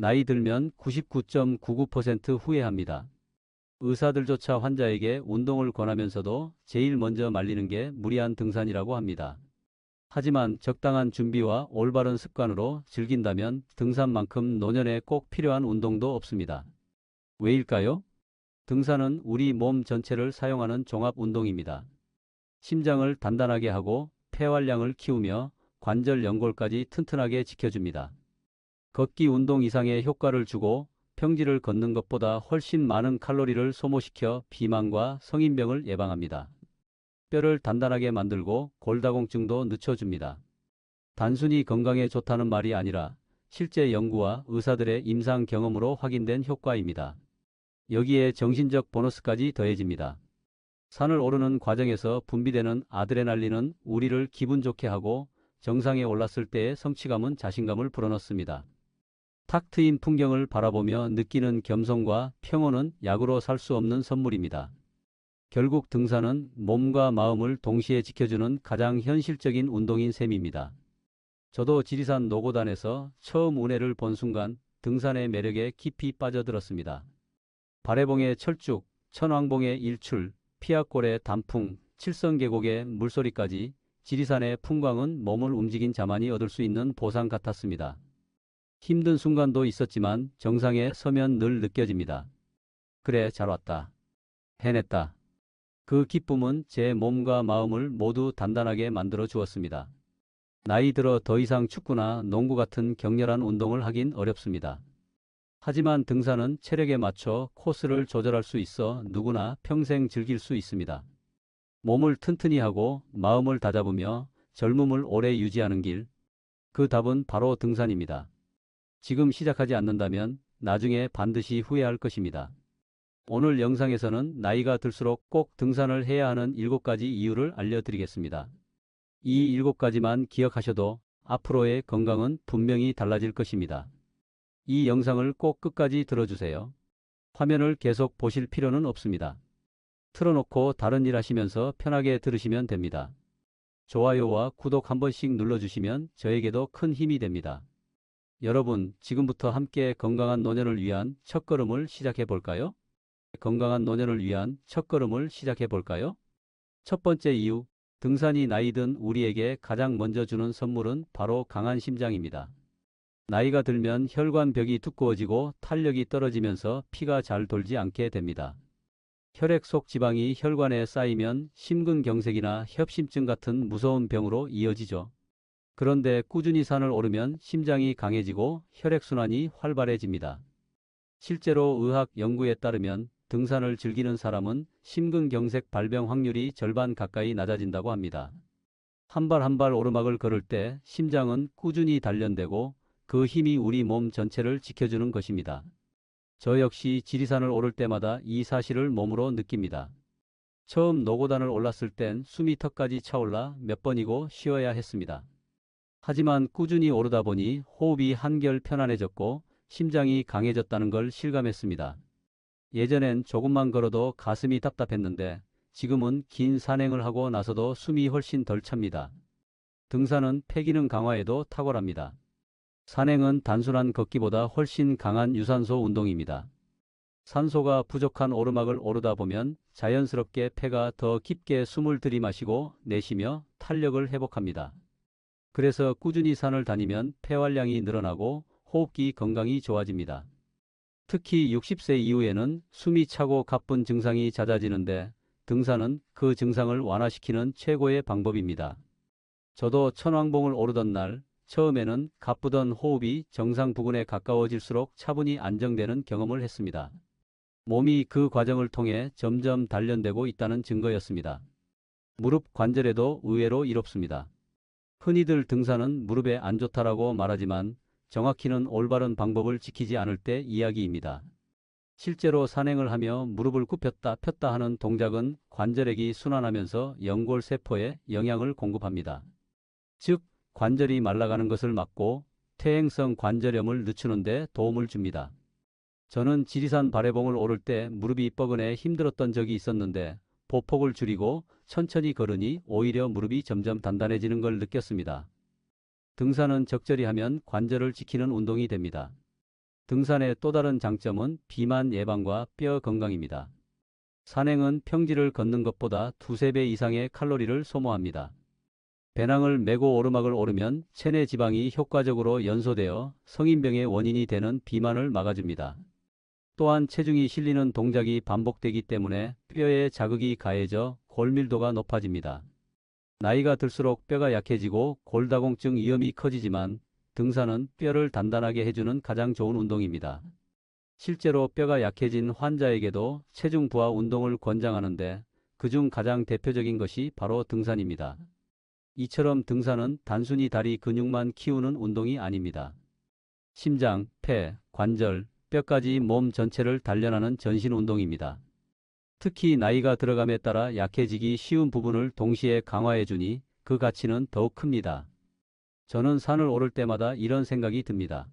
나이 들면 99.99% 후회합니다. 의사들조차 환자에게 운동을 권하면서도 제일 먼저 말리는 게 무리한 등산이라고 합니다. 하지만 적당한 준비와 올바른 습관으로 즐긴다면 등산만큼 노년에 꼭 필요한 운동도 없습니다. 왜일까요? 등산은 우리 몸 전체를 사용하는 종합 운동입니다. 심장을 단단하게 하고 폐활량을 키우며 관절 연골까지 튼튼하게 지켜줍니다. 걷기 운동 이상의 효과를 주고 평지를 걷는 것보다 훨씬 많은 칼로리를 소모시켜 비만과 성인병을 예방합니다. 뼈를 단단하게 만들고 골다공증도 늦춰줍니다. 단순히 건강에 좋다는 말이 아니라 실제 연구와 의사들의 임상 경험으로 확인된 효과입니다. 여기에 정신적 보너스까지 더해집니다. 산을 오르는 과정에서 분비되는 아드레날린은 우리를 기분 좋게 하고 정상에 올랐을 때의 성취감은 자신감을 불어넣습니다. 탁 트인 풍경을 바라보며 느끼는 겸손과 평온은 약으로 살 수 없는 선물입니다. 결국 등산은 몸과 마음을 동시에 지켜주는 가장 현실적인 운동인 셈입니다. 저도 지리산 노고단에서 처음 운해를 본 순간 등산의 매력에 깊이 빠져들었습니다. 발해봉의 철쭉, 천왕봉의 일출, 피아골의 단풍, 칠성계곡의 물소리까지 지리산의 풍광은 몸을 움직인 자만이 얻을 수 있는 보상 같았습니다. 힘든 순간도 있었지만 정상에 서면 늘 느껴집니다. 그래, 잘 왔다. 해냈다. 그 기쁨은 제 몸과 마음을 모두 단단하게 만들어 주었습니다. 나이 들어 더 이상 축구나 농구 같은 격렬한 운동을 하긴 어렵습니다. 하지만 등산은 체력에 맞춰 코스를 조절할 수 있어 누구나 평생 즐길 수 있습니다. 몸을 튼튼히 하고 마음을 다잡으며 젊음을 오래 유지하는 길. 그 답은 바로 등산입니다. 지금 시작하지 않는다면 나중에 반드시 후회할 것입니다. 오늘 영상에서는 나이가 들수록 꼭 등산을 해야 하는 7가지 이유를 알려드리겠습니다. 이 7가지만 기억하셔도 앞으로의 건강은 분명히 달라질 것입니다. 이 영상을 꼭 끝까지 들어주세요. 화면을 계속 보실 필요는 없습니다. 틀어놓고 다른 일 하시면서 편하게 들으시면 됩니다. 좋아요와 구독 한 번씩 눌러주시면 저에게도 큰 힘이 됩니다. 여러분, 지금부터 함께 건강한 노년을 위한 첫걸음을 시작해 볼까요? 건강한 노년을 위한 첫걸음을 시작해 볼까요? 첫 번째 이유, 등산이 나이든 우리에게 가장 먼저 주는 선물은 바로 강한 심장입니다. 나이가 들면 혈관벽이 두꺼워지고 탄력이 떨어지면서 피가 잘 돌지 않게 됩니다. 혈액 속 지방이 혈관에 쌓이면 심근경색이나 협심증 같은 무서운 병으로 이어지죠. 그런데 꾸준히 산을 오르면 심장이 강해지고 혈액순환이 활발해집니다. 실제로 의학 연구에 따르면 등산을 즐기는 사람은 심근경색 발병 확률이 절반 가까이 낮아진다고 합니다. 한 발 한 발 오르막을 걸을 때 심장은 꾸준히 단련되고 그 힘이 우리 몸 전체를 지켜주는 것입니다. 저 역시 지리산을 오를 때마다 이 사실을 몸으로 느낍니다. 처음 노고단을 올랐을 땐 숨이 턱까지 차올라 몇 번이고 쉬어야 했습니다. 하지만 꾸준히 오르다 보니 호흡이 한결 편안해졌고 심장이 강해졌다는 걸 실감했습니다. 예전엔 조금만 걸어도 가슴이 답답했는데 지금은 긴 산행을 하고 나서도 숨이 훨씬 덜 찹니다. 등산은 폐기능 강화에도 탁월합니다. 산행은 단순한 걷기보다 훨씬 강한 유산소 운동입니다. 산소가 부족한 오르막을 오르다 보면 자연스럽게 폐가 더 깊게 숨을 들이마시고 내쉬며 탄력을 회복합니다. 그래서 꾸준히 산을 다니면 폐활량이 늘어나고 호흡기 건강이 좋아집니다. 특히 60세 이후에는 숨이 차고 가쁜 증상이 잦아지는데 등산은 그 증상을 완화시키는 최고의 방법입니다. 저도 천왕봉을 오르던 날 처음에는 가쁘던 호흡이 정상 부근에 가까워질수록 차분히 안정되는 경험을 했습니다. 몸이 그 과정을 통해 점점 단련되고 있다는 증거였습니다. 무릎 관절에도 의외로 이롭습니다. 흔히들 등산은 무릎에 안 좋다라고 말하지만 정확히는 올바른 방법을 지키지 않을 때 이야기입니다. 실제로 산행을 하며 무릎을 굽혔다 폈다 하는 동작은 관절액이 순환하면서 연골세포에 영양을 공급합니다. 즉, 관절이 말라가는 것을 막고 퇴행성 관절염을 늦추는 데 도움을 줍니다. 저는 지리산 발해봉을 오를 때 무릎이 뻐근해 힘들었던 적이 있었는데 보폭을 줄이고 천천히 걸으니 오히려 무릎이 점점 단단해지는 걸 느꼈습니다. 등산은 적절히 하면 관절을 지키는 운동이 됩니다. 등산의 또 다른 장점은 비만 예방과 뼈 건강입니다. 산행은 평지를 걷는 것보다 두세 배 이상의 칼로리를 소모합니다. 배낭을 메고 오르막을 오르면 체내 지방이 효과적으로 연소되어 성인병의 원인이 되는 비만을 막아줍니다. 또한 체중이 실리는 동작이 반복되기 때문에 뼈에 자극이 가해져 골밀도가 높아집니다. 나이가 들수록 뼈가 약해지고 골다공증 위험이 커지지만 등산은 뼈를 단단하게 해주는 가장 좋은 운동입니다. 실제로 뼈가 약해진 환자에게도 체중 부하 운동을 권장하는데 그중 가장 대표적인 것이 바로 등산입니다. 이처럼 등산은 단순히 다리 근육만 키우는 운동이 아닙니다. 심장, 폐, 관절, 뼈까지 몸 전체를 단련하는 전신 운동입니다. 특히 나이가 들어감에 따라 약해지기 쉬운 부분을 동시에 강화해주니 그 가치는 더욱 큽니다. 저는 산을 오를 때마다 이런 생각이 듭니다.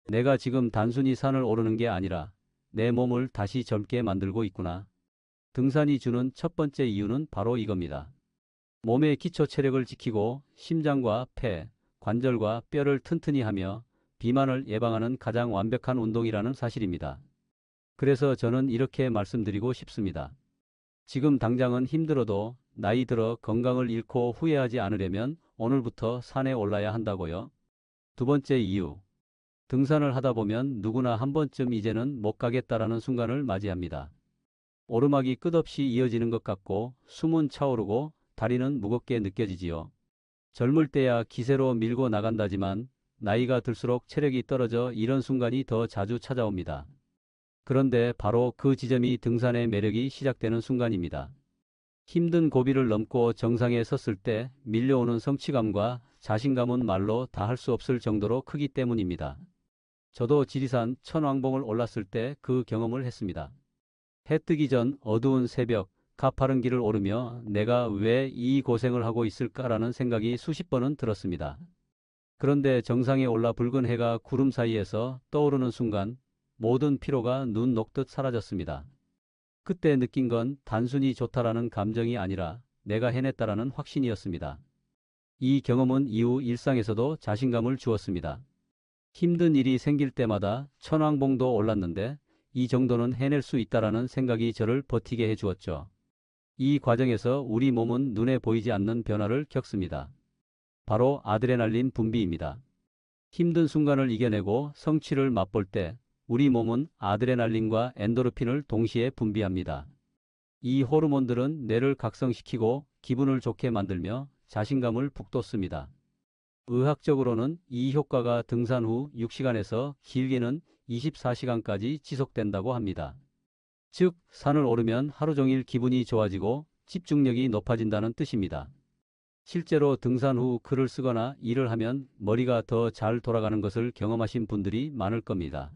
내가 지금 단순히 산을 오르는 게 아니라 내 몸을 다시 젊게 만들고 있구나. 등산이 주는 첫 번째 이유는 바로 이겁니다. 몸의 기초 체력을 지키고 심장과 폐, 관절과 뼈를 튼튼히 하며 비만을 예방하는 가장 완벽한 운동이라는 사실입니다. 그래서 저는 이렇게 말씀드리고 싶습니다. 지금 당장은 힘들어도 나이 들어 건강을 잃고 후회하지 않으려면 오늘부터 산에 올라야 한다고요. 두 번째 이유. 등산을 하다 보면 누구나 한 번쯤 이제는 못 가겠다라는 순간을 맞이합니다. 오르막이 끝없이 이어지는 것 같고 숨은 차오르고 다리는 무겁게 느껴지지요. 젊을 때야 기세로 밀고 나간다지만 나이가 들수록 체력이 떨어져 이런 순간이 더 자주 찾아옵니다. 그런데 바로 그 지점이 등산의 매력이 시작되는 순간입니다. 힘든 고비를 넘고 정상에 섰을 때 밀려오는 성취감과 자신감은 말로 다 할 수 없을 정도로 크기 때문입니다. 저도 지리산 천왕봉을 올랐을 때 그 경험을 했습니다. 해 뜨기 전 어두운 새벽, 가파른 길을 오르며 내가 왜 이 고생을 하고 있을까라는 생각이 수십 번은 들었습니다. 그런데 정상에 올라 붉은 해가 구름 사이에서 떠오르는 순간 모든 피로가 눈 녹듯 사라졌습니다. 그때 느낀 건 단순히 좋다라는 감정이 아니라 내가 해냈다라는 확신이었습니다. 이 경험은 이후 일상에서도 자신감을 주었습니다. 힘든 일이 생길 때마다 천왕봉도 올랐는데 이 정도는 해낼 수 있다라는 생각이 저를 버티게 해주었죠. 이 과정에서 우리 몸은 눈에 보이지 않는 변화를 겪습니다. 바로 아드레날린 분비입니다. 힘든 순간을 이겨내고 성취를 맛볼 때 우리 몸은 아드레날린과 엔도르핀을 동시에 분비합니다. 이 호르몬들은 뇌를 각성시키고 기분을 좋게 만들며 자신감을 북돋습니다. 의학적으로는 이 효과가 등산 후 6시간에서 길게는 24시간까지 지속된다고 합니다. 즉, 산을 오르면 하루 종일 기분이 좋아지고 집중력이 높아진다는 뜻입니다. 실제로 등산 후 글을 쓰거나 일을 하면 머리가 더 잘 돌아가는 것을 경험하신 분들이 많을 겁니다.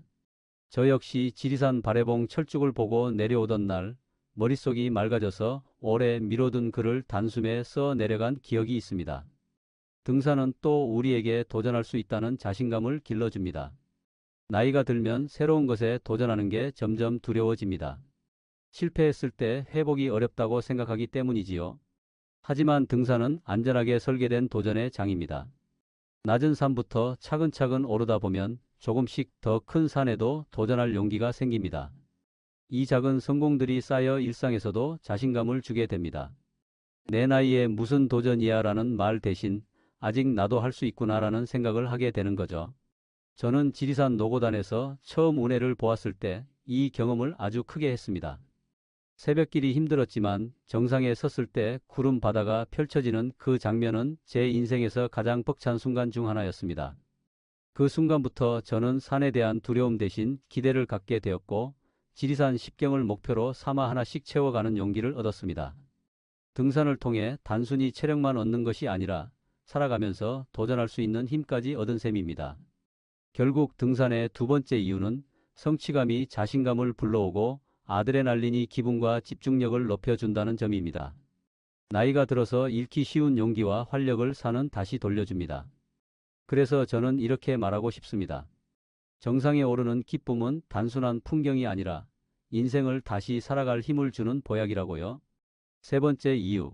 저 역시 지리산 바래봉 철쭉을 보고 내려오던 날 머릿속이 맑아져서 오래 미뤄둔 글을 단숨에 써 내려간 기억이 있습니다. 등산은 또 우리에게 도전할 수 있다는 자신감을 길러줍니다. 나이가 들면 새로운 것에 도전하는 게 점점 두려워집니다. 실패했을 때 회복이 어렵다고 생각하기 때문이지요. 하지만 등산은 안전하게 설계된 도전의 장입니다. 낮은 산부터 차근차근 오르다 보면 조금씩 더 큰 산에도 도전할 용기가 생깁니다. 이 작은 성공들이 쌓여 일상에서도 자신감을 주게 됩니다. 내 나이에 무슨 도전이야 라는 말 대신 아직 나도 할 수 있구나 라는 생각을 하게 되는 거죠. 저는 지리산 노고단에서 처음 운해를 보았을 때 이 경험을 아주 크게 했습니다. 새벽길이 힘들었지만 정상에 섰을 때 구름 바다가 펼쳐지는 그 장면은 제 인생에서 가장 벅찬 순간 중 하나였습니다. 그 순간부터 저는 산에 대한 두려움 대신 기대를 갖게 되었고 지리산 10경을 목표로 삼아 하나씩 채워가는 용기를 얻었습니다. 등산을 통해 단순히 체력만 얻는 것이 아니라 살아가면서 도전할 수 있는 힘까지 얻은 셈입니다. 결국 등산의 두 번째 이유는 성취감이 자신감을 불러오고 아드레날린이 기분과 집중력을 높여준다는 점입니다. 나이가 들어서 잃기 쉬운 용기와 활력을 산은 다시 돌려줍니다. 그래서 저는 이렇게 말하고 싶습니다. 정상에 오르는 기쁨은 단순한 풍경이 아니라 인생을 다시 살아갈 힘을 주는 보약이라고요. 세 번째 이유.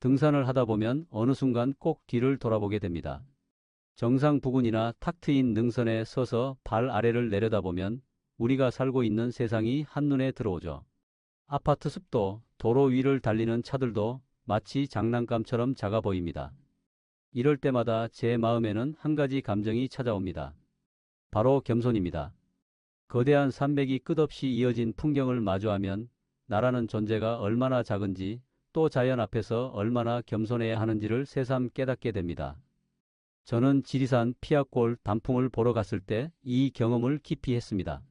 등산을 하다 보면 어느 순간 꼭 뒤를 돌아보게 됩니다. 정상 부근이나 탁 트인 능선에 서서 발 아래를 내려다보면 우리가 살고 있는 세상이 한눈에 들어오죠. 아파트 숲도 도로 위를 달리는 차들도 마치 장난감처럼 작아 보입니다. 이럴 때마다 제 마음에는 한 가지 감정이 찾아옵니다. 바로 겸손입니다. 거대한 산맥이 끝없이 이어진 풍경을 마주하면 나라는 존재가 얼마나 작은지 또 자연 앞에서 얼마나 겸손해야 하는지를 새삼 깨닫게 됩니다. 저는 지리산 피아골 단풍을 보러 갔을 때 이 경험을 깊이 했습니다.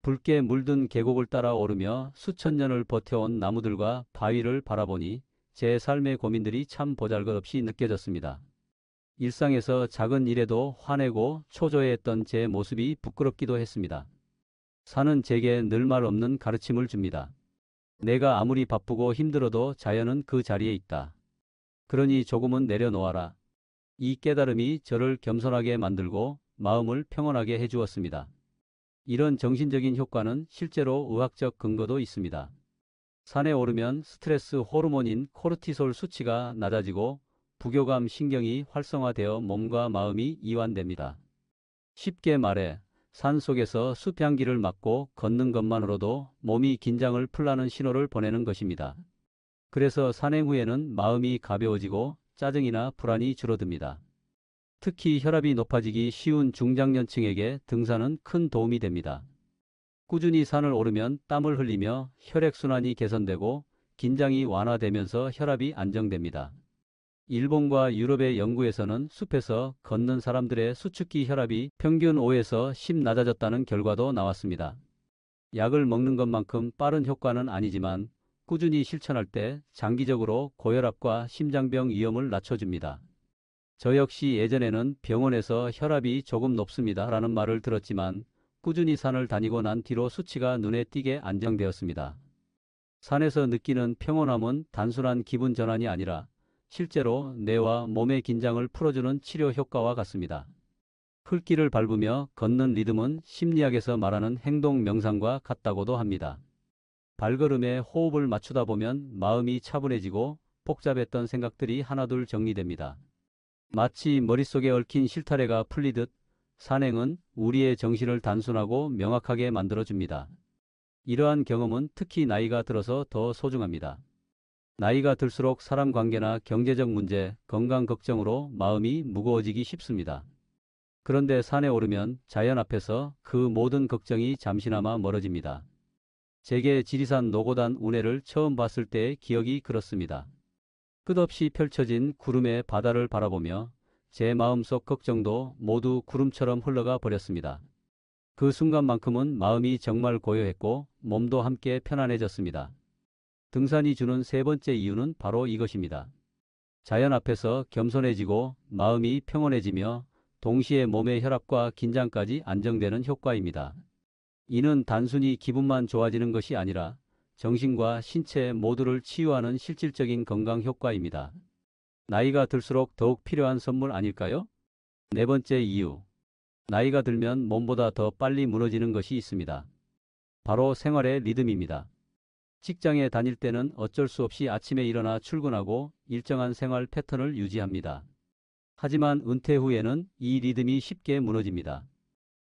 붉게 물든 계곡을 따라 오르며 수천 년을 버텨온 나무들과 바위를 바라보니 제 삶의 고민들이 참 보잘것없이 느껴졌습니다. 일상에서 작은 일에도 화내고 초조해했던 제 모습이 부끄럽기도 했습니다. 산은 제게 늘 말 없는 가르침을 줍니다. 내가 아무리 바쁘고 힘들어도 자연은 그 자리에 있다. 그러니 조금은 내려놓아라. 이 깨달음이 저를 겸손하게 만들고 마음을 평온하게 해주었습니다. 이런 정신적인 효과는 실제로 의학적 근거도 있습니다. 산에 오르면 스트레스 호르몬인 코르티솔 수치가 낮아지고 부교감 신경이 활성화되어 몸과 마음이 이완됩니다. 쉽게 말해 산 속에서 숲 향기를 맡고 걷는 것만으로도 몸이 긴장을 풀라는 신호를 보내는 것입니다. 그래서 산행 후에는 마음이 가벼워지고 짜증이나 불안이 줄어듭니다. 특히 혈압이 높아지기 쉬운 중장년층에게 등산은 큰 도움이 됩니다. 꾸준히 산을 오르면 땀을 흘리며 혈액순환이 개선되고 긴장이 완화되면서 혈압이 안정됩니다. 일본과 유럽의 연구에서는 숲에서 걷는 사람들의 수축기 혈압이 평균 5에서 10 낮아졌다는 결과도 나왔습니다. 약을 먹는 것만큼 빠른 효과는 아니지만 꾸준히 실천할 때 장기적으로 고혈압과 심장병 위험을 낮춰줍니다. 저 역시 예전에는 병원에서 혈압이 조금 높습니다 라는 말을 들었지만 꾸준히 산을 다니고 난 뒤로 수치가 눈에 띄게 안정되었습니다. 산에서 느끼는 평온함은 단순한 기분 전환이 아니라 실제로 뇌와 몸의 긴장을 풀어주는 치료 효과와 같습니다. 흙길을 밟으며 걷는 리듬은 심리학에서 말하는 행동 명상과 같다고도 합니다. 발걸음에 호흡을 맞추다 보면 마음이 차분해지고 복잡했던 생각들이 하나둘 정리됩니다. 마치 머릿속에 얽힌 실타래가 풀리듯 산행은 우리의 정신을 단순하고 명확하게 만들어줍니다. 이러한 경험은 특히 나이가 들어서 더 소중합니다. 나이가 들수록 사람 관계나 경제적 문제, 건강 걱정으로 마음이 무거워지기 쉽습니다. 그런데 산에 오르면 자연 앞에서 그 모든 걱정이 잠시나마 멀어집니다. 제게 지리산 노고단 운해를 처음 봤을 때의 기억이 그렇습니다. 끝없이 펼쳐진 구름의 바다를 바라보며 제 마음속 걱정도 모두 구름처럼 흘러가 버렸습니다. 그 순간만큼은 마음이 정말 고요했고 몸도 함께 편안해졌습니다. 등산이 주는 세 번째 이유는 바로 이것입니다. 자연 앞에서 겸손해지고 마음이 평온해지며 동시에 몸의 혈압과 긴장까지 안정되는 효과입니다. 이는 단순히 기분만 좋아지는 것이 아니라 정신과 신체 모두를 치유하는 실질적인 건강 효과입니다. 나이가 들수록 더욱 필요한 선물 아닐까요? 네 번째 이유. 나이가 들면 몸보다 더 빨리 무너지는 것이 있습니다. 바로 생활의 리듬입니다. 직장에 다닐 때는 어쩔 수 없이 아침에 일어나 출근하고 일정한 생활 패턴을 유지합니다. 하지만 은퇴 후에는 이 리듬이 쉽게 무너집니다.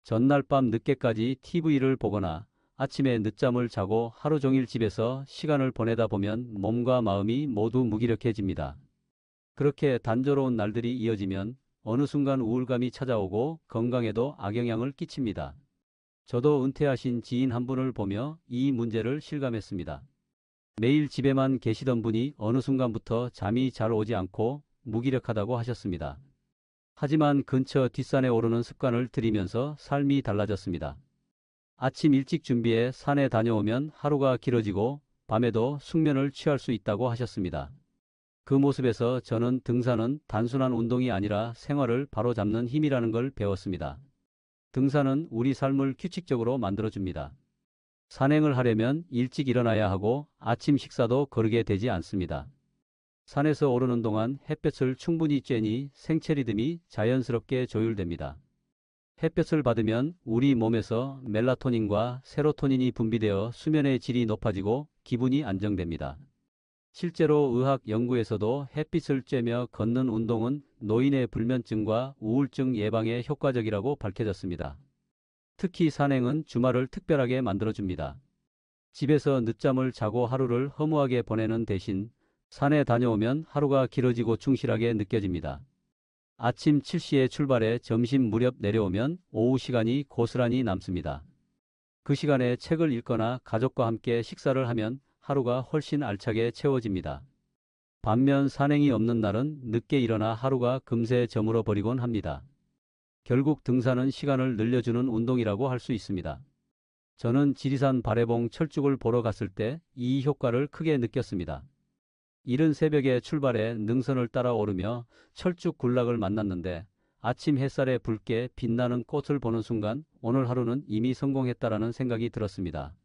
전날 밤 늦게까지 TV를 보거나 아침에 늦잠을 자고 하루 종일 집에서 시간을 보내다 보면 몸과 마음이 모두 무기력해집니다. 그렇게 단조로운 날들이 이어지면 어느 순간 우울감이 찾아오고 건강에도 악영향을 끼칩니다. 저도 은퇴하신 지인 한 분을 보며 이 문제를 실감했습니다. 매일 집에만 계시던 분이 어느 순간부터 잠이 잘 오지 않고 무기력하다고 하셨습니다. 하지만 근처 뒷산에 오르는 습관을 들이면서 삶이 달라졌습니다. 아침 일찍 준비해 산에 다녀오면 하루가 길어지고 밤에도 숙면을 취할 수 있다고 하셨습니다. 그 모습에서 저는 등산은 단순한 운동이 아니라 생활을 바로잡는 힘이라는 걸 배웠습니다. 등산은 우리 삶을 규칙적으로 만들어줍니다. 산행을 하려면 일찍 일어나야 하고 아침 식사도 거르게 되지 않습니다. 산에서 오르는 동안 햇볕을 충분히 쬐니 생체 리듬이 자연스럽게 조율됩니다. 햇볕을 받으면 우리 몸에서 멜라토닌과 세로토닌이 분비되어 수면의 질이 높아지고 기분이 안정됩니다. 실제로 의학 연구에서도 햇빛을 쬐며 걷는 운동은 노인의 불면증과 우울증 예방에 효과적이라고 밝혀졌습니다. 특히 산행은 주말을 특별하게 만들어줍니다. 집에서 늦잠을 자고 하루를 허무하게 보내는 대신 산에 다녀오면 하루가 길어지고 충실하게 느껴집니다. 아침 7시에 출발해 점심 무렵 내려오면 오후 시간이 고스란히 남습니다. 그 시간에 책을 읽거나 가족과 함께 식사를 하면 하루가 훨씬 알차게 채워집니다. 반면 산행이 없는 날은 늦게 일어나 하루가 금세 저물어 버리곤 합니다. 결국 등산은 시간을 늘려주는 운동이라고 할 수 있습니다. 저는 지리산 바래봉 철쭉을 보러 갔을 때 이 효과를 크게 느꼈습니다. 이른 새벽에 출발해 능선을 따라 오르며 철쭉 군락을 만났는데 아침 햇살에 붉게 빛나는 꽃을 보는 순간 오늘 하루는 이미 성공했다라는 생각이 들었습니다.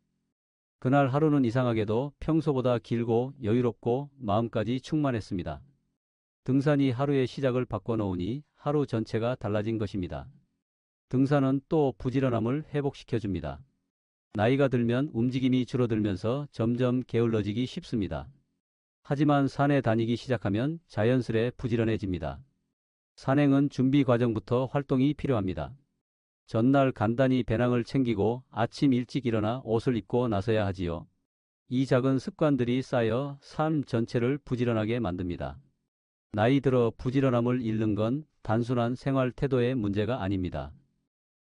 그날 하루는 이상하게도 평소보다 길고 여유롭고 마음까지 충만했습니다. 등산이 하루의 시작을 바꿔놓으니 하루 전체가 달라진 것입니다. 등산은 또 부지런함을 회복시켜줍니다. 나이가 들면 움직임이 줄어들면서 점점 게을러지기 쉽습니다. 하지만 산에 다니기 시작하면 자연스레 부지런해집니다. 산행은 준비 과정부터 활동이 필요합니다. 전날 간단히 배낭을 챙기고 아침 일찍 일어나 옷을 입고 나서야 하지요. 이 작은 습관들이 쌓여 삶 전체를 부지런하게 만듭니다. 나이 들어 부지런함을 잃는 건 단순한 생활 태도의 문제가 아닙니다.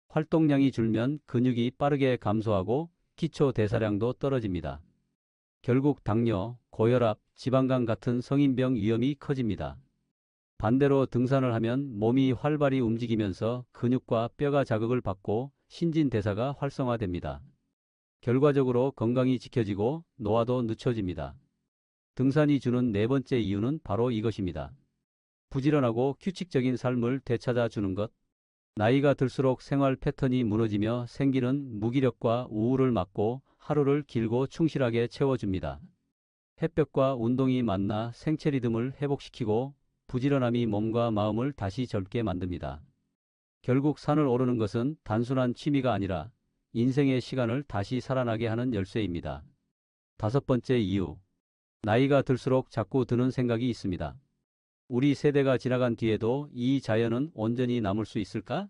활동량이 줄면 근육이 빠르게 감소하고 기초 대사량도 떨어집니다. 결국 당뇨, 고혈압, 지방간 같은 성인병 위험이 커집니다. 반대로 등산을 하면 몸이 활발히 움직이면서 근육과 뼈가 자극을 받고 신진대사가 활성화됩니다. 결과적으로 건강이 지켜지고 노화도 늦춰집니다. 등산이 주는 네 번째 이유는 바로 이것입니다. 부지런하고 규칙적인 삶을 되찾아 주는 것. 나이가 들수록 생활 패턴이 무너지며 생기는 무기력과 우울을 막고 하루를 길고 충실하게 채워줍니다. 햇볕과 운동이 만나 생체 리듬을 회복시키고 부지런함이 몸과 마음을 다시 젊게 만듭니다. 결국 산을 오르는 것은 단순한 취미가 아니라 인생의 시간을 다시 살아나게 하는 열쇠입니다. 다섯 번째 이유. 나이가 들수록 자꾸 드는 생각이 있습니다. 우리 세대가 지나간 뒤에도 이 자연은 온전히 남을 수 있을까?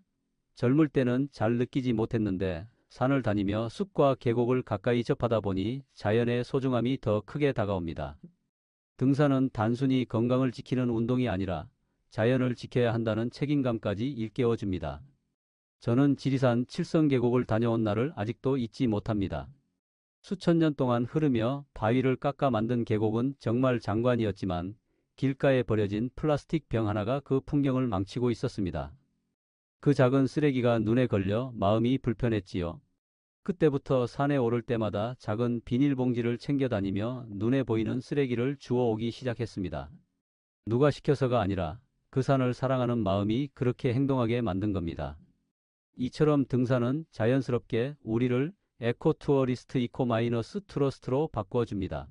젊을 때는 잘 느끼지 못했는데 산을 다니며 숲과 계곡을 가까이 접하다 보니 자연의 소중함이 더 크게 다가옵니다. 등산은 단순히 건강을 지키는 운동이 아니라 자연을 지켜야 한다는 책임감까지 일깨워줍니다. 저는 지리산 칠성계곡을 다녀온 날을 아직도 잊지 못합니다. 수천 년 동안 흐르며 바위를 깎아 만든 계곡은 정말 장관이었지만 길가에 버려진 플라스틱 병 하나가 그 풍경을 망치고 있었습니다. 그 작은 쓰레기가 눈에 걸려 마음이 불편했지요. 그때부터 산에 오를 때마다 작은 비닐봉지를 챙겨 다니며 눈에 보이는 쓰레기를 주워오기 시작했습니다. 누가 시켜서가 아니라 그 산을 사랑하는 마음이 그렇게 행동하게 만든 겁니다. 이처럼 등산은 자연스럽게 우리를 에코투어리스트 이코마이너스 투러스트로 바꿔줍니다.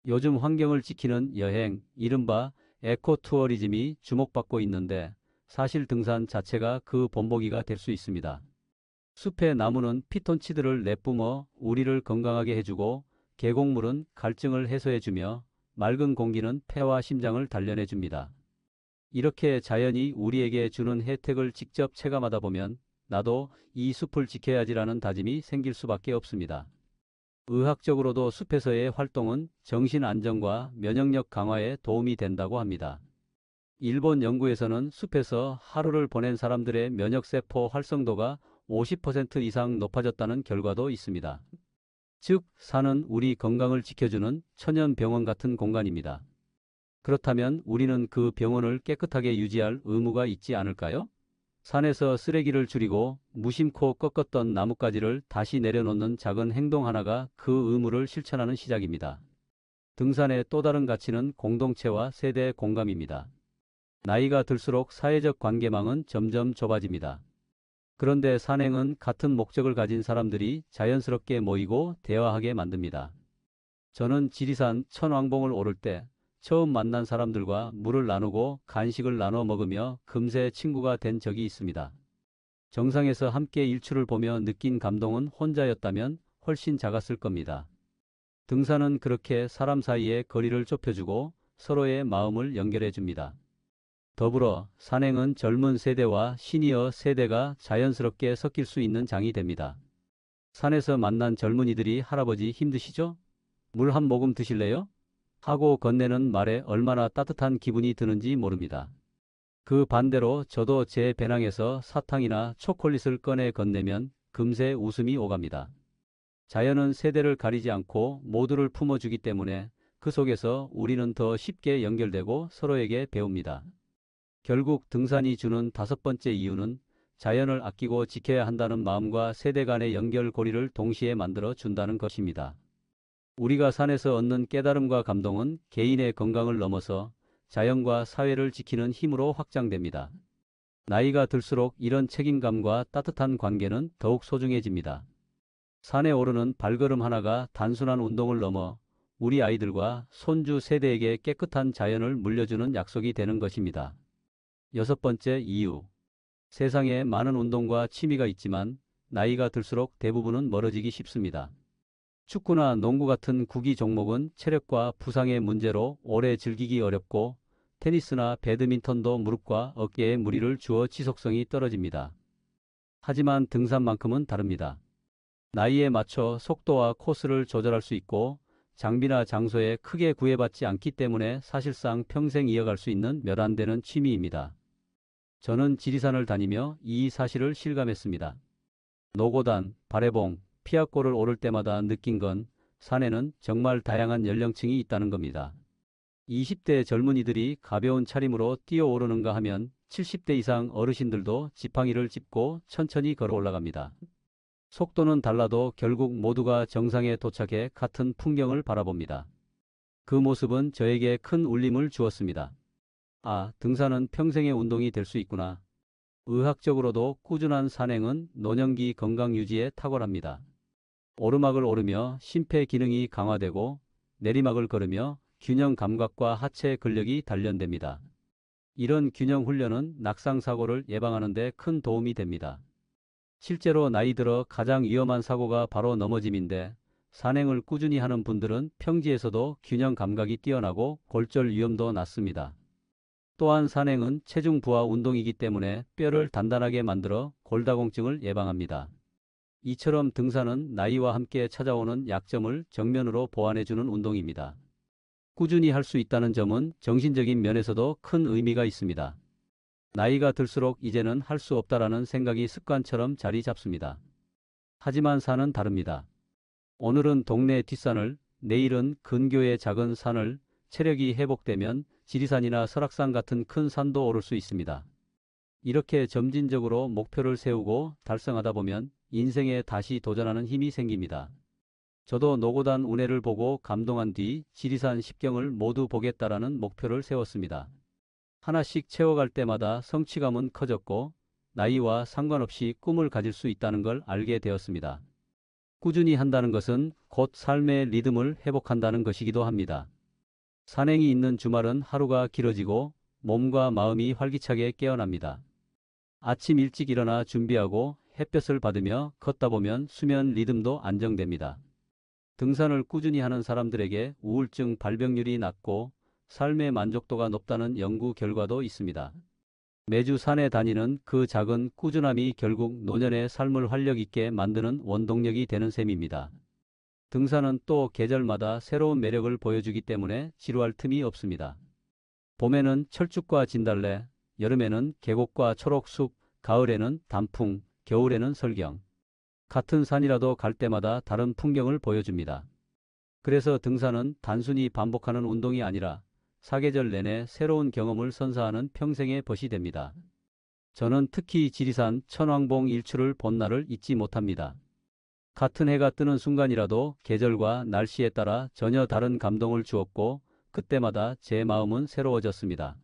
요즘 환경을 지키는 여행, 이른바 에코투어리즘이 주목받고 있는데 사실 등산 자체가 그 본보기가 될 수 있습니다. 숲의 나무는 피톤치드를 내뿜어 우리를 건강하게 해주고 계곡물은 갈증을 해소해주며 맑은 공기는 폐와 심장을 단련해줍니다. 이렇게 자연이 우리에게 주는 혜택을 직접 체감하다 보면 나도 이 숲을 지켜야지라는 다짐이 생길 수밖에 없습니다. 의학적으로도 숲에서의 활동은 정신 안정과 면역력 강화에 도움이 된다고 합니다. 일본 연구에서는 숲에서 하루를 보낸 사람들의 면역세포 활성도가 50% 이상 높아졌다는 결과도 있습니다. 즉, 산은 우리 건강을 지켜주는 천연병원 같은 공간입니다. 그렇다면 우리는 그 병원을 깨끗하게 유지할 의무가 있지 않을까요? 산에서 쓰레기를 줄이고 무심코 꺾었던 나뭇가지를 다시 내려놓는 작은 행동 하나가 그 의무를 실천하는 시작입니다. 등산의 또 다른 가치는 공동체와 세대 공감입니다. 나이가 들수록 사회적 관계망은 점점 좁아집니다. 그런데 산행은 같은 목적을 가진 사람들이 자연스럽게 모이고 대화하게 만듭니다. 저는 지리산 천왕봉을 오를 때 처음 만난 사람들과 물을 나누고 간식을 나눠 먹으며 금세 친구가 된 적이 있습니다. 정상에서 함께 일출을 보며 느낀 감동은 혼자였다면 훨씬 작았을 겁니다. 등산은 그렇게 사람 사이의 거리를 좁혀주고 서로의 마음을 연결해 줍니다. 더불어 산행은 젊은 세대와 시니어 세대가 자연스럽게 섞일 수 있는 장이 됩니다. 산에서 만난 젊은이들이 할아버지 힘드시죠? 물 한 모금 드실래요? 하고 건네는 말에 얼마나 따뜻한 기분이 드는지 모릅니다. 그 반대로 저도 제 배낭에서 사탕이나 초콜릿을 꺼내 건네면 금세 웃음이 오갑니다. 자연은 세대를 가리지 않고 모두를 품어주기 때문에 그 속에서 우리는 더 쉽게 연결되고 서로에게 배웁니다. 결국 등산이 주는 다섯 번째 이유는 자연을 아끼고 지켜야 한다는 마음과 세대 간의 연결고리를 동시에 만들어 준다는 것입니다. 우리가 산에서 얻는 깨달음과 감동은 개인의 건강을 넘어서 자연과 사회를 지키는 힘으로 확장됩니다. 나이가 들수록 이런 책임감과 따뜻한 관계는 더욱 소중해집니다. 산에 오르는 발걸음 하나가 단순한 운동을 넘어 우리 아이들과 손주 세대에게 깨끗한 자연을 물려주는 약속이 되는 것입니다. 여섯 번째 이유. 세상에 많은 운동과 취미가 있지만 나이가 들수록 대부분은 멀어지기 쉽습니다. 축구나 농구 같은 구기 종목은 체력과 부상의 문제로 오래 즐기기 어렵고 테니스나 배드민턴도 무릎과 어깨에 무리를 주어 지속성이 떨어집니다. 하지만 등산만큼은 다릅니다. 나이에 맞춰 속도와 코스를 조절할 수 있고 장비나 장소에 크게 구애받지 않기 때문에 사실상 평생 이어갈 수 있는 몇 안 되는 취미입니다. 저는 지리산을 다니며 이 사실을 실감했습니다. 노고단, 바래봉, 피아골을 오를 때마다 느낀 건 산에는 정말 다양한 연령층이 있다는 겁니다. 20대 젊은이들이 가벼운 차림으로 뛰어오르는가 하면 70대 이상 어르신들도 지팡이를 짚고 천천히 걸어 올라갑니다. 속도는 달라도 결국 모두가 정상에 도착해 같은 풍경을 바라봅니다. 그 모습은 저에게 큰 울림을 주었습니다. 아, 등산은 평생의 운동이 될 수 있구나. 의학적으로도 꾸준한 산행은 노년기 건강 유지에 탁월합니다. 오르막을 오르며 심폐 기능이 강화되고 내리막을 걸으며 균형 감각과 하체 근력이 단련됩니다. 이런 균형 훈련은 낙상 사고를 예방하는 데 큰 도움이 됩니다. 실제로 나이 들어 가장 위험한 사고가 바로 넘어짐인데 산행을 꾸준히 하는 분들은 평지에서도 균형 감각이 뛰어나고 골절 위험도 낮습니다. 또한 산행은 체중 부하 운동이기 때문에 뼈를 단단하게 만들어 골다공증을 예방합니다. 이처럼 등산은 나이와 함께 찾아오는 약점을 정면으로 보완해주는 운동입니다. 꾸준히 할 수 있다는 점은 정신적인 면에서도 큰 의미가 있습니다. 나이가 들수록 이제는 할 수 없다라는 생각이 습관처럼 자리 잡습니다. 하지만 산은 다릅니다. 오늘은 동네 뒷산을, 내일은 근교의 작은 산을, 체력이 회복되면 지리산이나 설악산 같은 큰 산도 오를 수 있습니다. 이렇게 점진적으로 목표를 세우고 달성하다 보면 인생에 다시 도전하는 힘이 생깁니다. 저도 노고단 운해를 보고 감동한 뒤 지리산 10경을 모두 보겠다라는 목표를 세웠습니다. 하나씩 채워갈 때마다 성취감은 커졌고 나이와 상관없이 꿈을 가질 수 있다는 걸 알게 되었습니다. 꾸준히 한다는 것은 곧 삶의 리듬을 회복한다는 것이기도 합니다. 산행이 있는 주말은 하루가 길어지고 몸과 마음이 활기차게 깨어납니다. 아침 일찍 일어나 준비하고 햇볕을 받으며 걷다 보면 수면 리듬도 안정됩니다. 등산을 꾸준히 하는 사람들에게 우울증 발병률이 낮고 삶의 만족도가 높다는 연구 결과도 있습니다. 매주 산에 다니는 그 작은 꾸준함이 결국 노년의 삶을 활력 있게 만드는 원동력이 되는 셈입니다. 등산은 또 계절마다 새로운 매력을 보여주기 때문에 지루할 틈이 없습니다. 봄에는 철쭉과 진달래, 여름에는 계곡과 초록숲, 가을에는 단풍, 겨울에는 설경. 같은 산이라도 갈 때마다 다른 풍경을 보여줍니다. 그래서 등산은 단순히 반복하는 운동이 아니라 사계절 내내 새로운 경험을 선사하는 평생의 벗이 됩니다. 저는 특히 지리산 천왕봉 일출을 본 날을 잊지 못합니다. 같은 해가 뜨는 순간이라도 계절과 날씨에 따라 전혀 다른 감동을 주었고 그때마다 제 마음은 새로워졌습니다.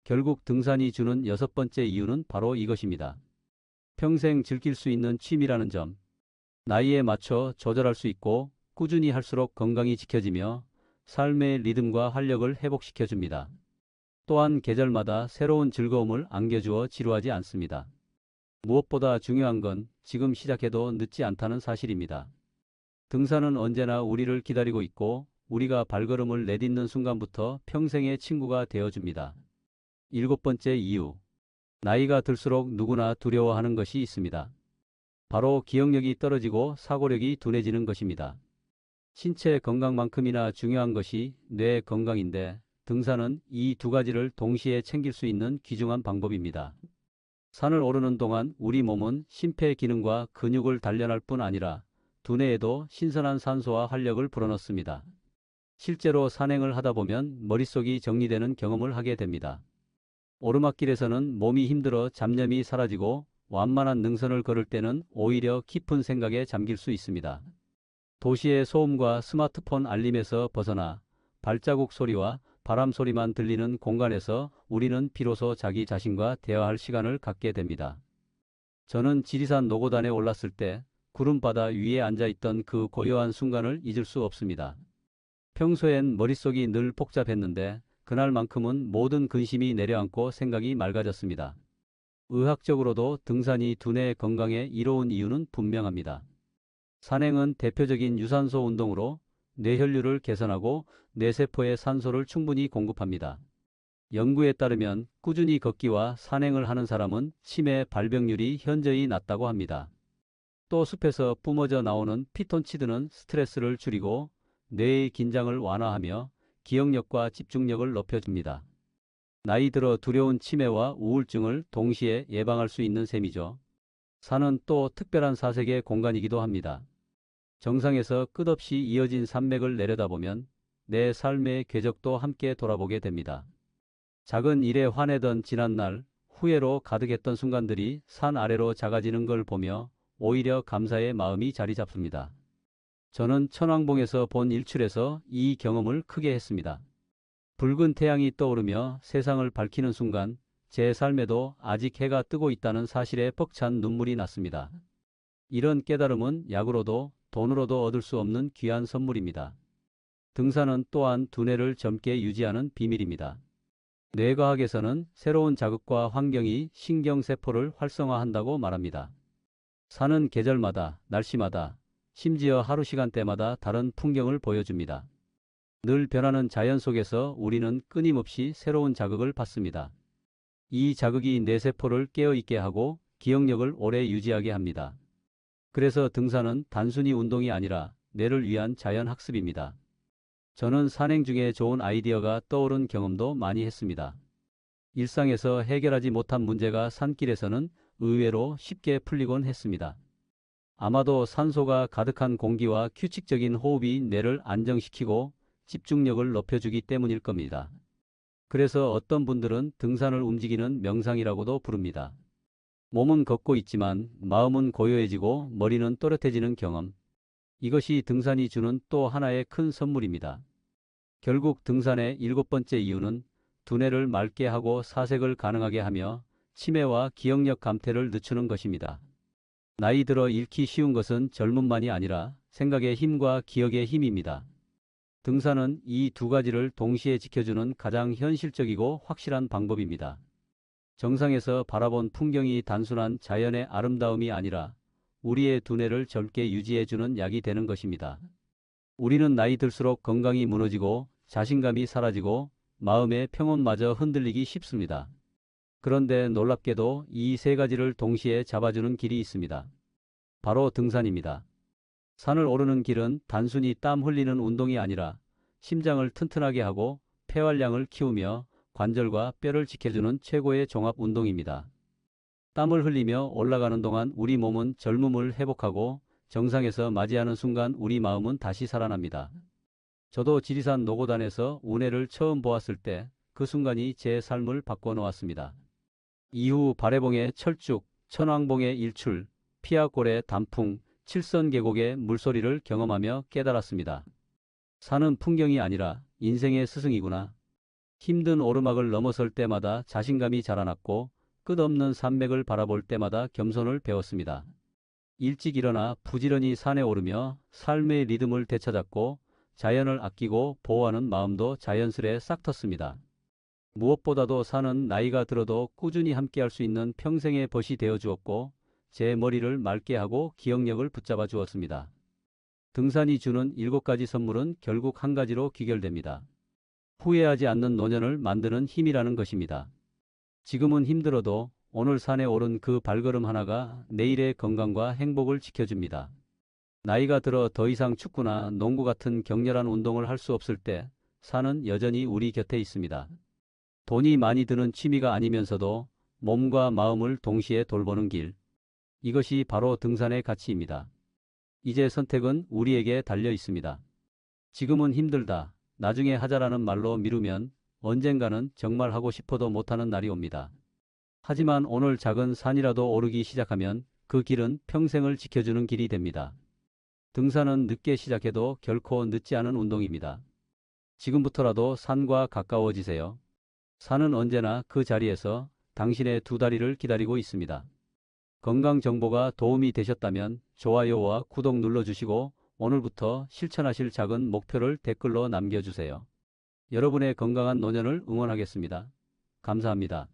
결국 등산이 주는 여섯 번째 이유는 바로 이것입니다. 평생 즐길 수 있는 취미라는 점. 나이에 맞춰 조절할 수 있고 꾸준히 할수록 건강이 지켜지며 삶의 리듬과 활력을 회복시켜줍니다. 또한 계절마다 새로운 즐거움을 안겨주어 지루하지 않습니다. 무엇보다 중요한 건 지금 시작해도 늦지 않다는 사실입니다. 등산은 언제나 우리를 기다리고 있고 우리가 발걸음을 내딛는 순간부터 평생의 친구가 되어줍니다. 일곱 번째 이유. 나이가 들수록 누구나 두려워하는 것이 있습니다. 바로 기억력이 떨어지고 사고력이 둔해지는 것입니다. 신체 건강만큼이나 중요한 것이 뇌 건강인데 등산은 이 두 가지를 동시에 챙길 수 있는 귀중한 방법입니다. 산을 오르는 동안 우리 몸은 심폐 기능과 근육을 단련할 뿐 아니라 두뇌에도 신선한 산소와 활력을 불어넣습니다. 실제로 산행을 하다 보면 머릿속이 정리되는 경험을 하게 됩니다. 오르막길에서는 몸이 힘들어 잡념이 사라지고 완만한 능선을 걸을 때는 오히려 깊은 생각에 잠길 수 있습니다. 도시의 소음과 스마트폰 알림에서 벗어나 발자국 소리와 바람 소리만 들리는 공간에서 우리는 비로소 자기 자신과 대화할 시간을 갖게 됩니다. 저는 지리산 노고단에 올랐을 때 구름바다 위에 앉아있던 그 고요한 순간을 잊을 수 없습니다. 평소엔 머릿속이 늘 복잡했는데 그날만큼은 모든 근심이 내려앉고 생각이 맑아졌습니다. 의학적으로도 등산이 두뇌 건강에 이로운 이유는 분명합니다. 산행은 대표적인 유산소 운동으로 뇌혈류를 개선하고 뇌세포에 산소를 충분히 공급합니다. 연구에 따르면 꾸준히 걷기와 산행을 하는 사람은 치매 발병률이 현저히 낮다고 합니다. 또 숲에서 뿜어져 나오는 피톤치드는 스트레스를 줄이고 뇌의 긴장을 완화하며 기억력과 집중력을 높여줍니다. 나이 들어 두려운 치매와 우울증을 동시에 예방할 수 있는 셈이죠. 산은 또 특별한 사색의 공간이기도 합니다. 정상에서 끝없이 이어진 산맥을 내려다보면 내 삶의 궤적도 함께 돌아보게 됩니다. 작은 일에 화내던 지난날, 후회로 가득했던 순간들이 산 아래로 작아지는 걸 보며 오히려 감사의 마음이 자리 잡습니다. 저는 천왕봉에서 본 일출에서 이 경험을 크게 했습니다. 붉은 태양이 떠오르며 세상을 밝히는 순간 제 삶에도 아직 해가 뜨고 있다는 사실에 벅찬 눈물이 났습니다. 이런 깨달음은 약으로도 돈으로도 얻을 수 없는 귀한 선물입니다. 등산은 또한 두뇌를 젊게 유지하는 비밀입니다. 뇌과학에서는 새로운 자극과 환경이 신경세포를 활성화한다고 말합니다. 산은 계절마다, 날씨마다, 심지어 하루 시간대마다 다른 풍경을 보여줍니다. 늘 변하는 자연 속에서 우리는 끊임없이 새로운 자극을 받습니다. 이 자극이 뇌세포를 깨어있게 하고 기억력을 오래 유지하게 합니다. 그래서 등산은 단순히 운동이 아니라 뇌를 위한 자연학습입니다. 저는 산행 중에 좋은 아이디어가 떠오른 경험도 많이 했습니다. 일상에서 해결하지 못한 문제가 산길에서는 의외로 쉽게 풀리곤 했습니다. 아마도 산소가 가득한 공기와 규칙적인 호흡이 뇌를 안정시키고 집중력을 높여주기 때문일 겁니다. 그래서 어떤 분들은 등산을 움직이는 명상이라고도 부릅니다. 몸은 걷고 있지만 마음은 고요해지고 머리는 또렷해지는 경험. 이것이 등산이 주는 또 하나의 큰 선물입니다. 결국 등산의 일곱 번째 이유는 두뇌를 맑게 하고 사색을 가능하게 하며 치매와 기억력 감퇴를 늦추는 것입니다. 나이 들어 잃기 쉬운 것은 젊음만이 아니라 생각의 힘과 기억의 힘입니다. 등산은 이 두 가지를 동시에 지켜주는 가장 현실적이고 확실한 방법입니다. 정상에서 바라본 풍경이 단순한 자연의 아름다움이 아니라 우리의 두뇌를 젊게 유지해주는 약이 되는 것입니다. 우리는 나이 들수록 건강이 무너지고 자신감이 사라지고 마음의 평온마저 흔들리기 쉽습니다. 그런데 놀랍게도 이 세 가지를 동시에 잡아주는 길이 있습니다. 바로 등산입니다. 산을 오르는 길은 단순히 땀 흘리는 운동이 아니라 심장을 튼튼하게 하고 폐활량을 키우며 관절과 뼈를 지켜주는 최고의 종합 운동입니다. 땀을 흘리며 올라가는 동안 우리 몸은 젊음을 회복하고 정상에서 맞이하는 순간 우리 마음은 다시 살아납니다. 저도 지리산 노고단에서 운해를 처음 보았을 때 그 순간이 제 삶을 바꿔놓았습니다. 이후 발해봉의 철쭉, 천왕봉의 일출, 피아골의 단풍, 칠선계곡의 물소리를 경험하며 깨달았습니다. 산은 풍경이 아니라 인생의 스승이구나. 힘든 오르막을 넘어설 때마다 자신감이 자라났고 끝없는 산맥을 바라볼 때마다 겸손을 배웠습니다. 일찍 일어나 부지런히 산에 오르며 삶의 리듬을 되찾았고 자연을 아끼고 보호하는 마음도 자연스레 싹 텄습니다. 무엇보다도 산은 나이가 들어도 꾸준히 함께할 수 있는 평생의 벗이 되어 주었고 제 머리를 맑게 하고 기억력을 붙잡아 주었습니다. 등산이 주는 7가지 선물은 결국 한 가지로 귀결됩니다. 후회하지 않는 노년을 만드는 힘이라는 것입니다. 지금은 힘들어도 오늘 산에 오른 그 발걸음 하나가 내일의 건강과 행복을 지켜줍니다. 나이가 들어 더 이상 축구나 농구 같은 격렬한 운동을 할 수 없을 때 산은 여전히 우리 곁에 있습니다. 돈이 많이 드는 취미가 아니면서도 몸과 마음을 동시에 돌보는 길. 이것이 바로 등산의 가치입니다. 이제 선택은 우리에게 달려 있습니다. 지금은 힘들다, 나중에 하자라는 말로 미루면 언젠가는 정말 하고 싶어도 못하는 날이 옵니다. 하지만 오늘 작은 산이라도 오르기 시작하면 그 길은 평생을 지켜주는 길이 됩니다. 등산은 늦게 시작해도 결코 늦지 않은 운동입니다. 지금부터라도 산과 가까워지세요. 산은 언제나 그 자리에서 당신의 두 다리를 기다리고 있습니다. 건강 정보가 도움이 되셨다면 좋아요와 구독 눌러주시고 오늘부터 실천하실 작은 목표를 댓글로 남겨주세요. 여러분의 건강한 노년을 응원하겠습니다. 감사합니다.